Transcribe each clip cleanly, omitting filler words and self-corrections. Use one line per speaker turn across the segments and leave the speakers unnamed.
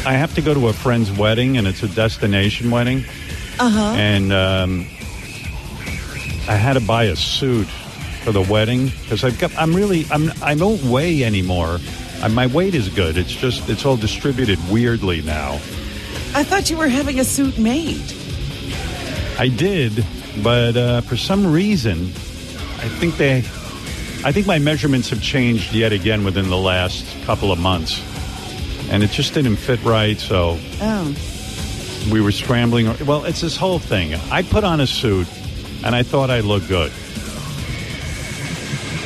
I have to go to a friend's wedding, and it's a destination wedding. And I had to buy a suit for the wedding because I don't weigh anymore. My weight is good. It's all distributed weirdly now.
I thought you were having a suit made.
I did, but for some reason, I think my measurements have changed yet again within the last couple of months. And it just didn't fit right, so we were scrambling. Well, it's this whole thing. I put on a suit, and I thought I looked good.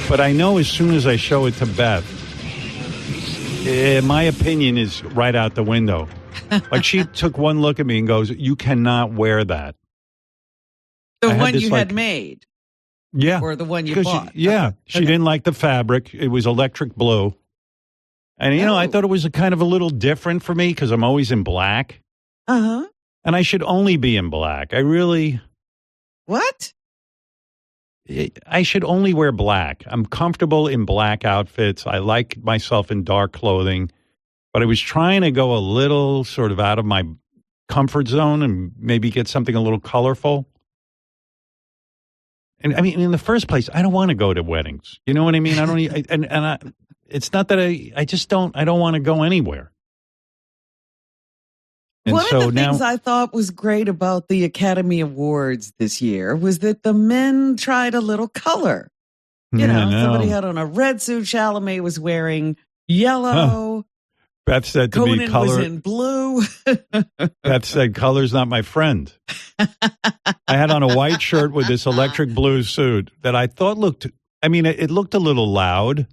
But I know as soon as I show it to Beth, my opinion is right out the window. Like, she took one look at me and goes, "You cannot wear that."
The one you had made?
Yeah.
Or the one you bought?
She didn't like the fabric. It was electric blue. And, I thought it was kind of a little different for me because I'm always in black. And I should only be in black.
What?
I should only wear black. I'm comfortable in black outfits. I like myself in dark clothing. But I was trying to go a little sort of out of my comfort zone and maybe get something a little colorful. And I mean, in the first place, I don't want to go to weddings. You know what I mean? I don't. It's not that I don't want to go anywhere. And
one of the things I thought was great about the Academy Awards this year was that the men tried a little color. Somebody had on a red suit. Chalamet was wearing yellow.
Beth said to
Conan
me, "Color
was in blue."
Beth said, "Color's not my friend." I had on a white shirt with this electric blue suit that I thought looked. I mean, it looked a little loud,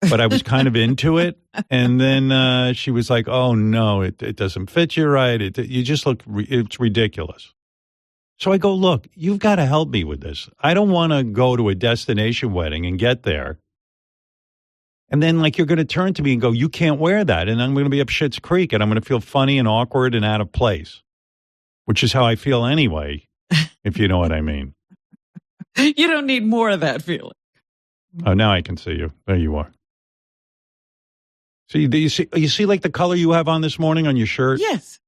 but I was kind of into it. And then she was like, "Oh no, it doesn't fit you right. You just look. It's ridiculous." So I go, "Look, you've got to help me with this. I don't want to go to a destination wedding and get there. And then, you're going to turn to me and go, 'You can't wear that.' And I'm going to be up Schitt's Creek, and I'm going to feel funny and awkward and out of place," which is how I feel anyway, if you know what I mean.
You don't need more of that feeling.
Oh, now I can see you. There you are. So you see like the color you have on this morning on your shirt?
Yes.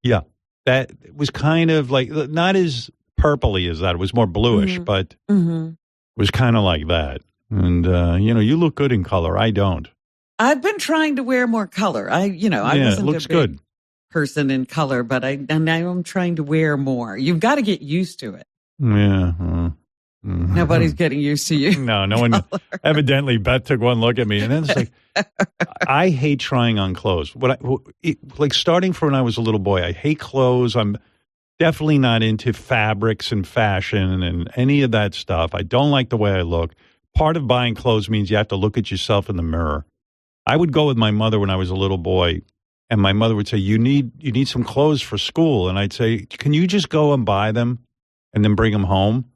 Yeah. That was kind of like, not as purpley as that. It was more bluish, but it was kind of like that. And, you look good in color. I don't.
I've been trying to wear more color. I wasn't
it looks
a big
good.
person in color, but now I'm trying to wear more. You've got to get used to it.
Yeah.
Nobody's getting used to you.
No one. Evidently, Beth took one look at me, and then it's like, I hate trying on clothes. Starting from when I was a little boy, I hate clothes. I'm definitely not into fabrics and fashion and any of that stuff. I don't like the way I look. Part of buying clothes means you have to look at yourself in the mirror. I would go with my mother when I was a little boy, and my mother would say, you need some clothes for school. And I'd say, can you just go and buy them and then bring them home?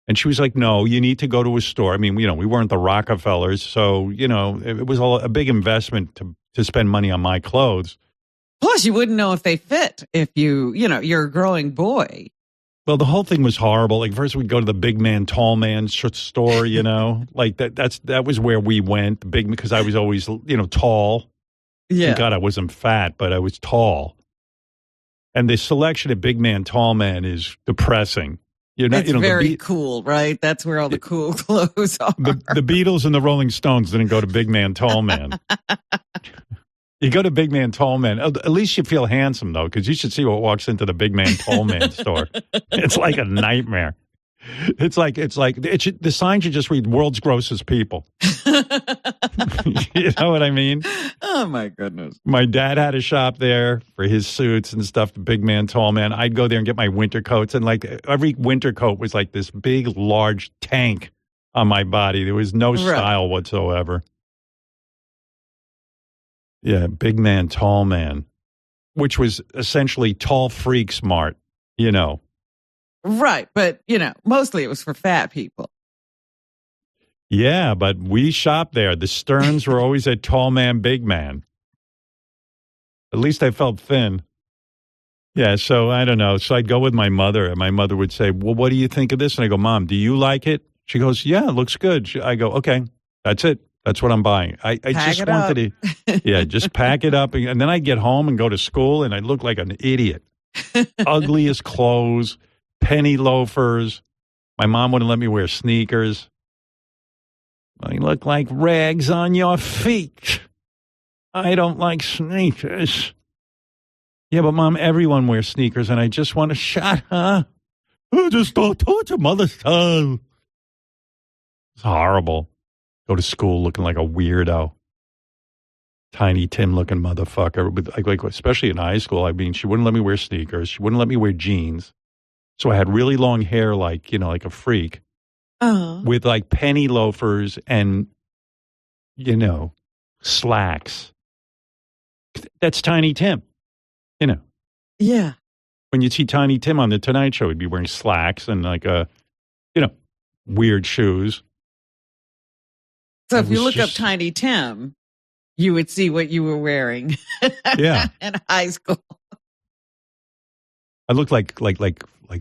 And she was like, no, you need to go to a store. I mean, we weren't the Rockefellers, so, it was a big investment to spend money on my clothes.
Plus, you wouldn't know if they fit if you're a growing boy.
Well, the whole thing was horrible. Like, first we'd go to the big man, tall man store, like that was where we went, because I was always, tall.
Yeah.
Thank God I wasn't fat, but I was tall. And the selection of big man, tall man is depressing.
It's very cool, right? That's where all the cool clothes are.
The Beatles and the Rolling Stones didn't go to big man, tall man. You go to big man, tall man. At least you feel handsome, though, because you should see what walks into the big man, tall man store. It's like a nightmare. The sign should just read "World's Grossest People." You know what I mean?
Oh, my goodness.
My dad had a shop there for his suits and stuff, the big man, tall man. I'd go there and get my winter coats. And every winter coat was like this big, large tank on my body. There was no style whatsoever. Yeah, big man, tall man, which was essentially tall freak smart,
Right, but, mostly it was for fat people.
Yeah, but we shopped there. The Stearns were always a tall man, big man. At least I felt thin. Yeah, so I don't know. So I'd go with my mother, and my mother would say, well, what do you think of this? And I go, Mom, do you like it? She goes, yeah, it looks good. I go, okay, that's it. That's what I'm buying. I just wanted to, just pack it up. And then I'd get home and go to school, and I'd look like an idiot. Ugliest clothes, penny loafers. My mom wouldn't let me wear sneakers. I look like rags on your feet. I don't like sneakers. Yeah, but Mom, everyone wears sneakers, and I just want to shut her. I just don't touch your mother's tongue. It's horrible. Go to school looking like a weirdo. Tiny Tim looking motherfucker. With like especially in high school. I mean, she wouldn't let me wear sneakers. She wouldn't let me wear jeans. So I had really long hair, like, like a freak. With like penny loafers and, slacks. That's Tiny Tim,
Yeah.
When you see Tiny Tim on the Tonight Show, he'd be wearing slacks and like, weird shoes.
So if you look up Tiny Tim, you would see what you were wearing.
Yeah.
In high school.
I looked like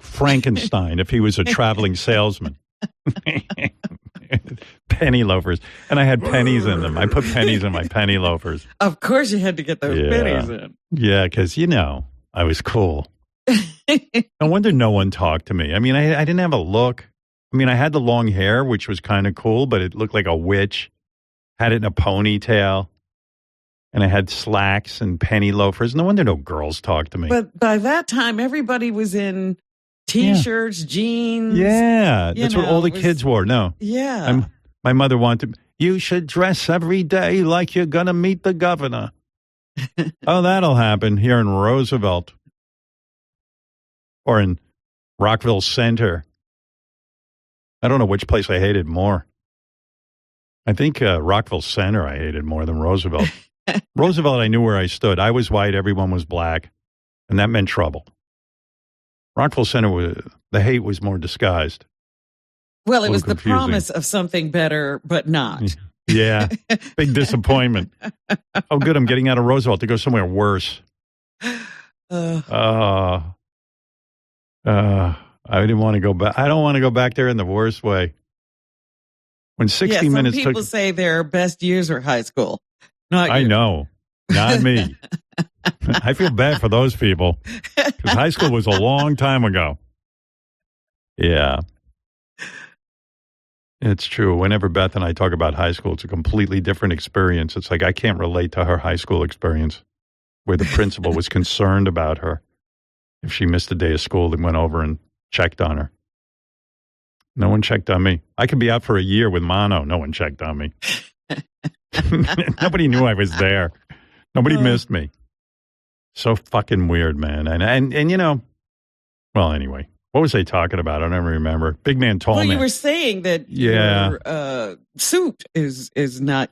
Frankenstein if he was a traveling salesman. Penny loafers. And I had pennies in them. I put pennies in my penny loafers.
Of course you had to get those pennies in.
Yeah, because, I was cool. No wonder no one talked to me. I mean, I didn't have a look. I mean, I had the long hair, which was kind of cool, but it looked like a witch. Had it in a ponytail. And I had slacks and penny loafers. No wonder no girls talked to me.
But by that time, everybody was in T-shirts, jeans.
Yeah, that's what all the kids wore. No.
Yeah.
My mother wanted, you should dress every day like you're going to meet the governor. Oh, that'll happen here in Roosevelt. Or in Rockville Center. I don't know which place I hated more. I think Rockville Center I hated more than Roosevelt. Roosevelt, I knew where I stood. I was white, everyone was black, and that meant trouble. Rockville Center, the hate was more disguised.
Well, it was the promise of something better, but not.
Yeah, big disappointment. Oh, good, I'm getting out of Roosevelt to go somewhere worse. I didn't want to go back. I don't want to go back there in the worst way. When 60 Minutes
took... people say their best years are high school. Not
I know. Not me. I feel bad for those people. Because high school was a long time ago. Yeah. It's true. Whenever Beth and I talk about high school, it's a completely different experience. It's like I can't relate to her high school experience where the principal was concerned about her. If she missed a day of school, they went over and checked on her. No one checked on me. I could be out for a year with mono. No one checked on me. Nobody knew I was there. Nobody missed me. So fucking weird, man. And well, anyway, what was I talking about? I don't even remember. Big man told me.
Well, you were saying that your suit is not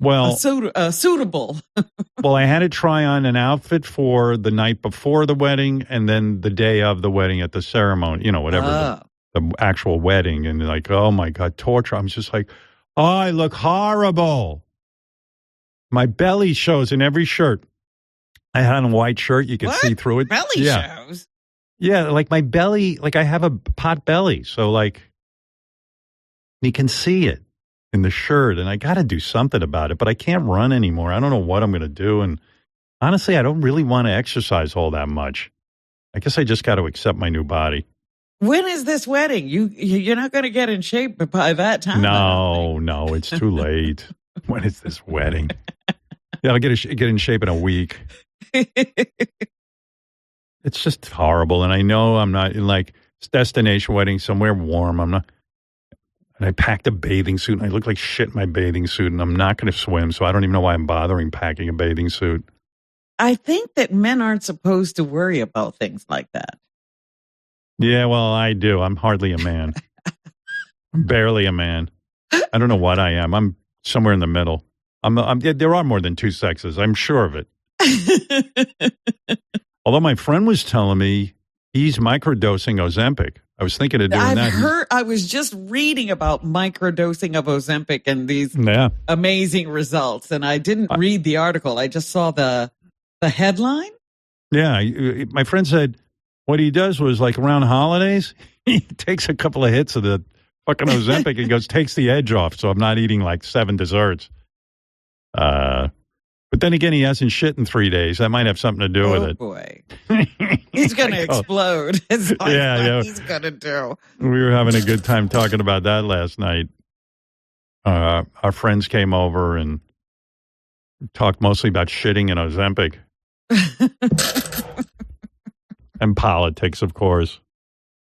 suitable.
Well, I had to try on an outfit for the night before the wedding and then the day of the wedding at the ceremony, whatever the actual wedding. And like, oh my God, torture. I'm just like, oh, I look horrible. My belly shows in every shirt. I had on a white shirt. You could see through it.
Belly shows?
Yeah, like my belly, like I have a pot belly. So like you can see it in the shirt. And I got to do something about it. But I can't run anymore. I don't know what I'm going to do. And honestly, I don't really want to exercise all that much. I guess I just got to accept my new body.
When is this wedding? You're not going to get in shape by that time.
No, it's too late. When is this wedding? Yeah, I'll get in shape in a week. It's just horrible. And I know I'm not in like destination wedding somewhere warm. I'm not. And I packed a bathing suit and I look like shit in my bathing suit and I'm not going to swim. So I don't even know why I'm bothering packing a bathing suit.
I think that men aren't supposed to worry about things like that.
Yeah, well, I do. I'm hardly a man. I'm barely a man. I don't know what I am. I'm somewhere in the middle. There are more than two sexes. I'm sure of it. Although my friend was telling me he's microdosing Ozempic. I was thinking of doing that.
I was just reading about microdosing of Ozempic and these amazing results. And I didn't read the article. I just saw the headline.
Yeah. My friend said what he does was like around holidays, he takes a couple of hits of the fucking Ozempic. He goes, takes the edge off, so I'm not eating like 7 desserts. But then again, he hasn't shit in 3 days. That might have something to do with it.
Oh, boy. He's going to explode.
Yeah.
He's going to do.
We were having a good time talking about that last night. Our friends came over and talked mostly about shitting and Ozempic. And politics, of course.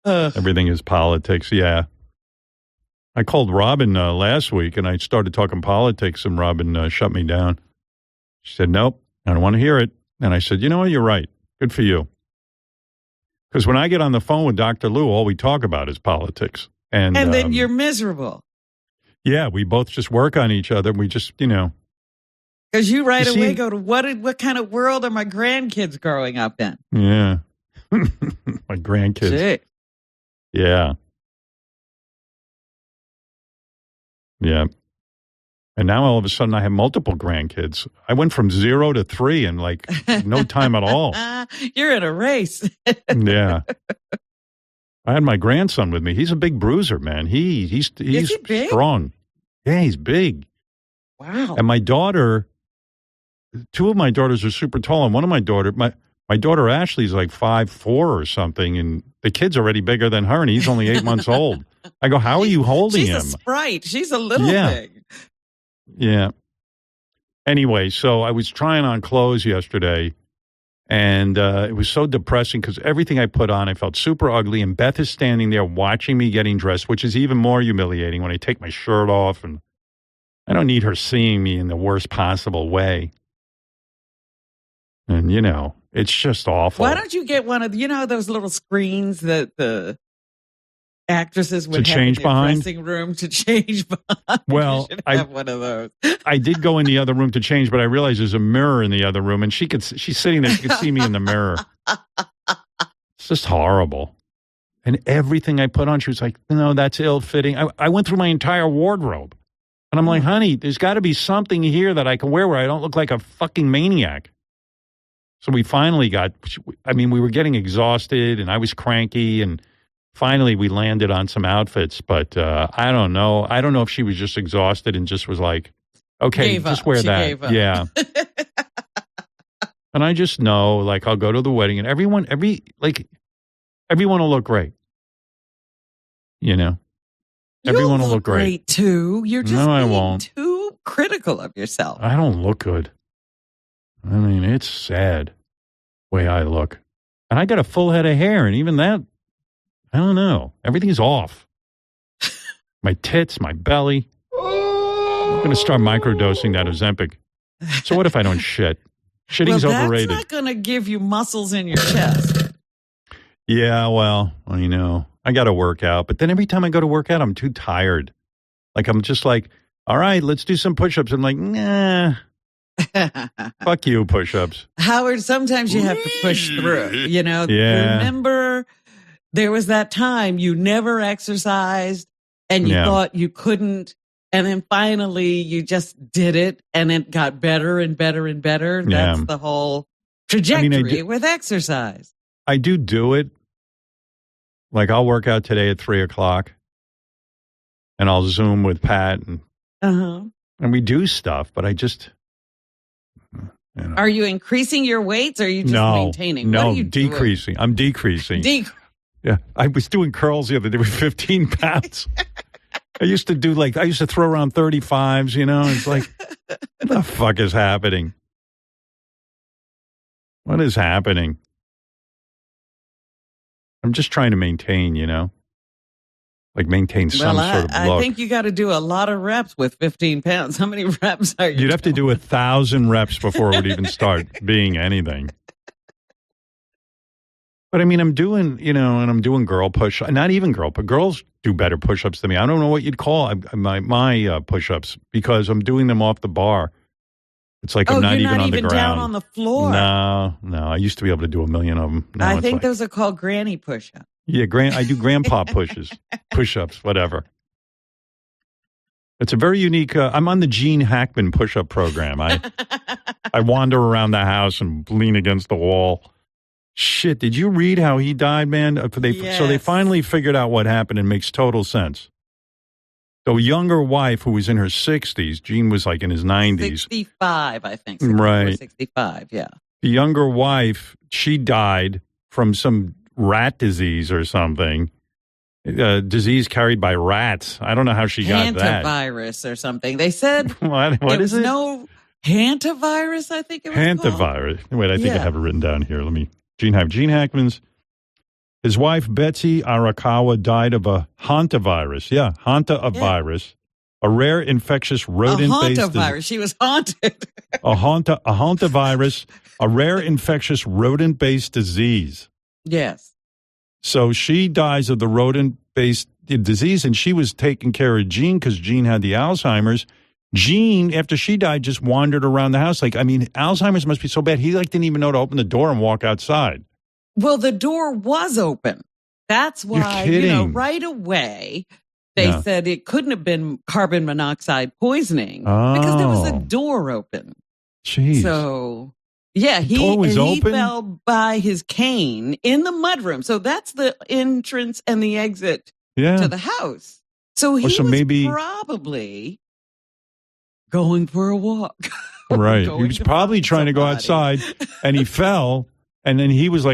Everything is politics, yeah. I called Robin last week, and I started talking politics, and Robin shut me down. She said, nope, I don't want to hear it. And I said, you know what, you're right. Good for you. Because when I get on the phone with Dr. Lou, all we talk about is politics. And
then you're miserable.
Yeah, we both just work on each other. We just,
Because you right away go to, what kind of world are my grandkids growing up in?
Yeah. My grandkids.
Shit.
Yeah. Yeah. And now all of a sudden I have multiple grandkids. I went from 0 to 3 in like no time at all.
You're in a race.
Yeah. I had my grandson with me. He's a big bruiser, man. He's
big?
Strong. Yeah, he's big.
Wow.
And my daughter, 2 of my daughters are super tall, and one of my daughter Ashley's like 5'4" or something, and the kid's already bigger than her, and he's only 8 months old. I go, how are you holding him?
She's a sprite. She's a little big.
Yeah. Anyway, so I was trying on clothes yesterday, and it was so depressing because everything I put on, I felt super ugly, and Beth is standing there watching me getting dressed, which is even more humiliating when I take my shirt off, and I don't need her seeing me in the worst possible way. And, it's just awful.
Why don't you get one of, those little screens that the actresses would have
change
in their
behind?
dressing room to change behind?
Well,
you should have one of those.
I did go in the other room to change, but I realized there's a mirror in the other room, and she's sitting there. She could see me in the mirror. It's just horrible. And everything I put on, she was like, no, that's ill-fitting. I went through my entire wardrobe. And I'm like, honey, there's got to be something here that I can wear where I don't look like a fucking maniac. So we finally we were getting exhausted, and I was cranky, and finally we landed on some outfits. But I don't know. I don't know if she was just exhausted and just was like, okay, just wear that. Yeah. And I just know, like, I'll go to the wedding, and everyone will look great. Everyone will look great
too. You're just
I won't.
too critical of yourself.
I don't look good. I mean, it's sad the way I look. And I got a full head of hair, and even that, I don't know. Everything's off. My tits, my belly. I'm going to start microdosing that Ozempic. So what if I don't shit? Shitting's overrated.
That's not going to give you muscles in your chest.
Yeah, well, I got to work out. But then every time I go to work out, I'm too tired. Like, I'm just like, all right, let's do some push-ups. I'm like, nah. Fuck you, push-ups.
Howard, sometimes you have to push through,
Yeah.
Remember, there was that time you never exercised and you thought you couldn't, and then finally you just did it, and it got better and better and better. That's the whole trajectory with exercise.
I do it. Like, I'll work out today at 3:00, and I'll Zoom with Pat, and we do stuff, but I just...
Are you increasing your weights, or are you just maintaining?
No,
what are you
decreasing.
Doing?
I'm decreasing. Yeah, I was doing curls the other day with 15 pounds. I used to throw around 35s, It's like, what the fuck is happening? What is happening? I'm just trying to maintain, maintain some sort of look.
I think you got to do a lot of reps with 15 pounds. How many reps are you
You'd have to do 1,000 reps before it would even start being anything. But I mean, I'm doing, and I'm doing girl push. Not even but girls do better push-ups than me. I don't know what you'd call my push-ups, because I'm doing them off the bar. It's like I'm not even on the ground.
Down on the floor.
No. I used to be able to do a million of them. Now
I think those are called granny push-ups.
Yeah, I do grandpa push-ups, whatever. It's a very unique. I'm on the Gene Hackman push-up program. I wander around the house and lean against the wall. Shit, did you read how he died, man? So they finally figured out what happened, and makes total sense. The younger wife, who was in her 60s, Gene was like in his 90s.
65, I think.
Right.
65, yeah.
The younger wife, she died from some rat disease or something. Disease carried by rats. I don't know how she got that.
Hantavirus or something. They said
what is it?
No hantavirus, I think it was
Hantavirus.
called.
Wait, I think I have it written down here. Let me. Gene Hackman's. His wife, Betsy Arakawa, died of a hantavirus. Yeah, hantavirus, a rare infectious rodent-based
hantavirus. She was haunted.
a hantavirus, a rare infectious rodent-based disease.
Yes.
So she dies of the rodent-based disease, and she was taking care of Gene because Gene had the Alzheimer's. Gene, after she died, just wandered around the house. Like, I mean, Alzheimer's must be so bad. He didn't even know to open the door and walk outside.
Well, the door was open. That's why, right away, they said it couldn't have been carbon monoxide poisoning because there was a door open.
Jeez.
So, yeah, he fell by his cane in the mudroom. So that's the entrance and the exit to the house. So he was probably going for a walk.
Right. He was probably trying to go outside, and he fell, and then he was like,